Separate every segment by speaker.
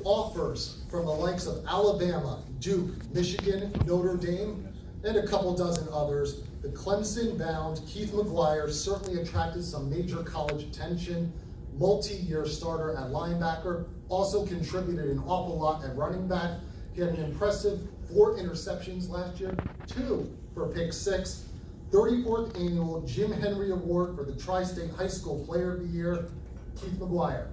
Speaker 1: offers from the likes of Alabama, Duke, Michigan, Notre Dame, and a couple dozen others, the Clemson-bound Keith McGuire certainly attracted some major college attention. Multi-year starter at linebacker, also contributed an awful lot at running back. He had an impressive 4 interceptions last year, 2 for pick 6. 34th annual Jim Henry Award for the Tri-State High School Player of the Year, Keith McGuire.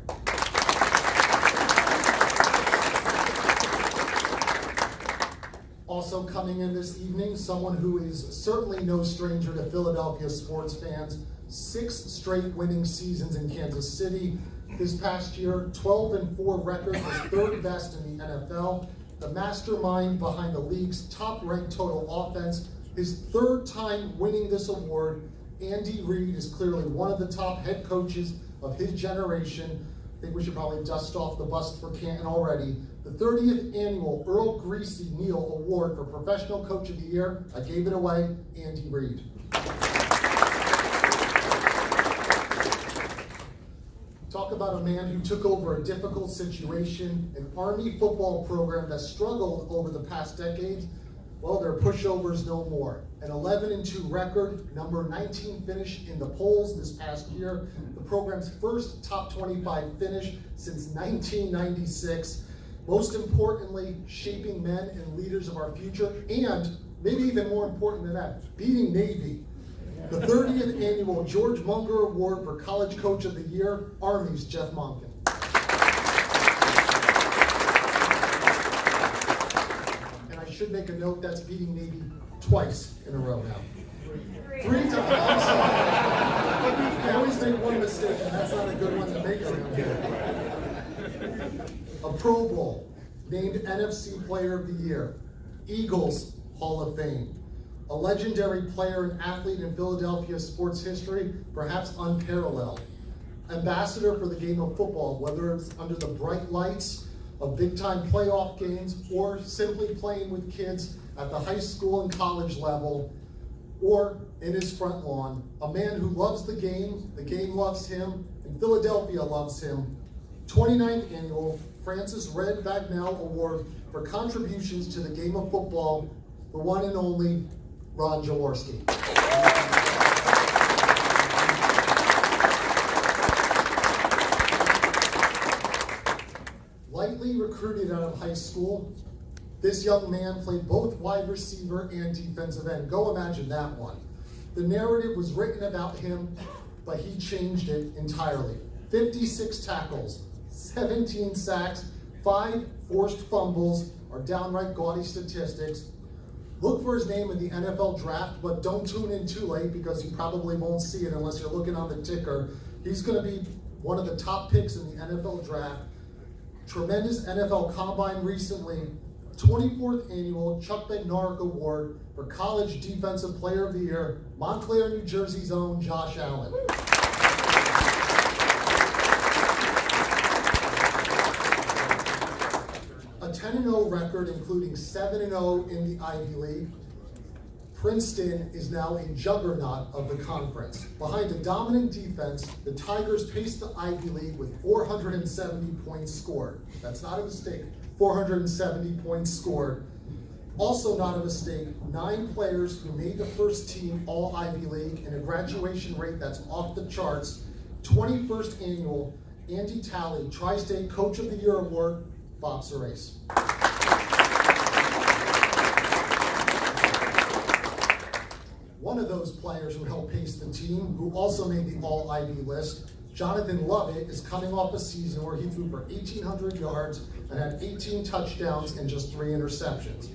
Speaker 1: Also coming in this evening, someone who is certainly no stranger to Philadelphia sports fans. 6 straight winning seasons in Kansas City. This past year, 12-4 record was 3rd best in the NFL. The mastermind behind the league's top-ranked total offense. His 3rd time winning this award. Andy Reid is clearly one of the top head coaches of his generation. I think we should probably dust off the bust for Canton already. The 30th annual Earl Greasy Neal Award for Professional Coach of the Year. I gave it away, Andy Reid. Talk about a man who took over a difficult situation, an Army football program that struggled over the past decades. Well, their pushovers no more. An 11-2 record, number 19 finish in the polls this past year. The program's first top 25 finish since 1996. Most importantly, shaping men and leaders of our future, and maybe even more important than that, beating Navy. The 30th annual George Munger Award for College Coach of the Year, Army's Jeff Monken. And I should make a note, that's beating Navy twice in a row now. 3 times, I'm sorry. I always make one mistake, and that's not a good one to make around here. A Pro Bowl, named NFC Player of the Year, Eagles Hall of Fame. A legendary player and athlete in Philadelphia sports history, perhaps unparalleled. Ambassador for the game of football, whether it's under the bright lights of big-time playoff games or simply playing with kids at the high school and college level or in his front lawn. A man who loves the game loves him, and Philadelphia loves him. 29th annual Francis Red Bagnell Award for contributions to the game of football, the one and only Ron Jaworski. Lightly recruited out of high school, this young man played both wide receiver and defensive end. Go imagine that one. The narrative was written about him, but he changed it entirely. 56 tackles, 17 sacks, 5 forced fumbles are downright gaudy statistics. Look for his name in the NFL draft, but don't tune in too late because you probably won't see it unless you're looking on the ticker. He's going to be one of the top picks in the NFL draft. Tremendous NFL combine recently. 24th annual Chuck Bednarik Award for College Defensive Player of the Year, Montclair, New Jersey's own Josh Allen. A 10-0 record, including 7-0 in the Ivy League. Princeton is now a juggernaut of the conference. Behind a dominant defense, the Tigers paced the Ivy League with 470 points scored. That's not a mistake. 470 points scored. Also not a mistake, 9 players who made the first team all Ivy League and a graduation rate that's off the charts. 21st annual Andy Talley Tri-State Coach of the Year Award, Bob Serace. One of those players who helped pace the team, who also made the all-Ivy list, Jonathan Lovett, is coming off a season where he threw for 1,800 yards and had 18 touchdowns and just 3 interceptions.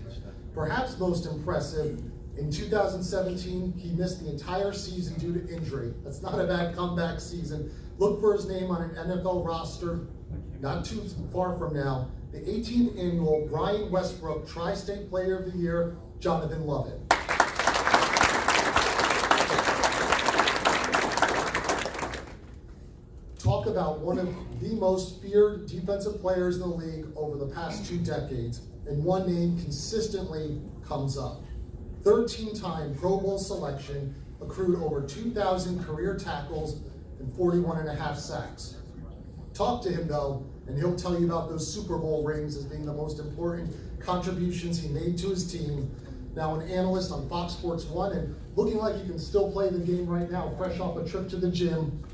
Speaker 1: Perhaps most impressive, in 2017, he missed the entire season due to injury. That's not a bad comeback season. Look for his name on an NFL roster not too far from now. The 18th annual Brian Westbrook Tri-State Player of the Year, Jonathan Lovett. Talk about one of the most feared defensive players in the league over the past 2 decades, and one name consistently comes up. 13-time Pro Bowl selection, accrued over 2,000 career tackles and 41.5 sacks. Talk to him though, and he'll tell you about those Super Bowl rings as being the most important contributions he made to his team. Now an analyst on Fox Sports 1 and looking like he can still play the game right now, fresh off a trip to the gym,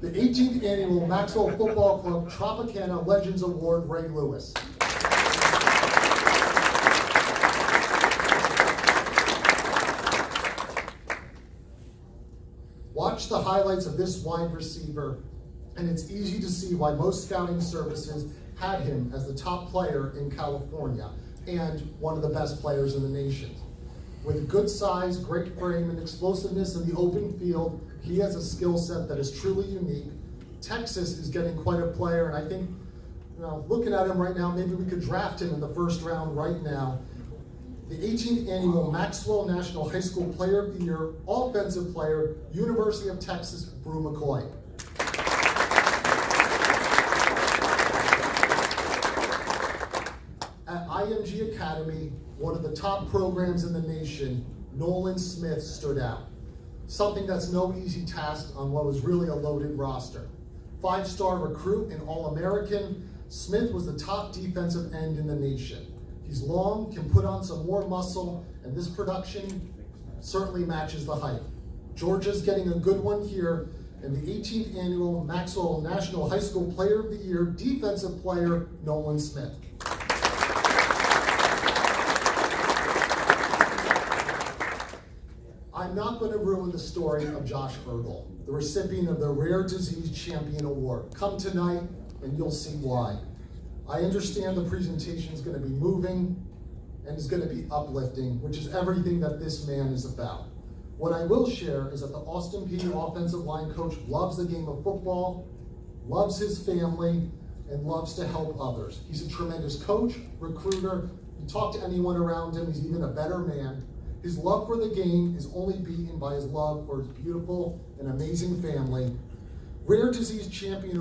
Speaker 1: the 18th annual Maxwell Football Club Tropicana Legends Award, Ray Lewis. Watch the highlights of this wide receiver, and it's easy to see why most scouting services had him as the top player in California and one of the best players in the nation. With good size, great frame, and explosiveness in the open field, he has a skill set that is truly unique. Texas is getting quite a player, and I think, looking at him right now, maybe we could draft him in the first round right now. The 18th annual Maxwell National High School Player of the Year, Offensive Player, University of Texas, Brew McCoy. At IMG Academy, one of the top programs in the nation, Nolan Smith stood out. Something that's no easy task on what was really a loaded roster. 5-star recruit and All-American, Smith was the top defensive end in the nation. He's long, can put on some more muscle, and this production certainly matches the hype. Georgia's getting a good one here, and the 18th annual Maxwell National High School Player of the Year, Defensive Player, Nolan Smith. I'm not going to ruin the story of Josh Ergel, the recipient of the Rare Disease Champion Award. Come tonight and you'll see why. I understand the presentation is going to be moving and is going to be uplifting, which is everything that this man is about. What I will share is that the Austin Peay offensive line coach loves the game of football, loves his family, and loves to help others. He's a tremendous coach, recruiter. You talk to anyone around him, he's even a better man. His love for the game is only beaten by his love for his beautiful and amazing family. Rare Disease Champion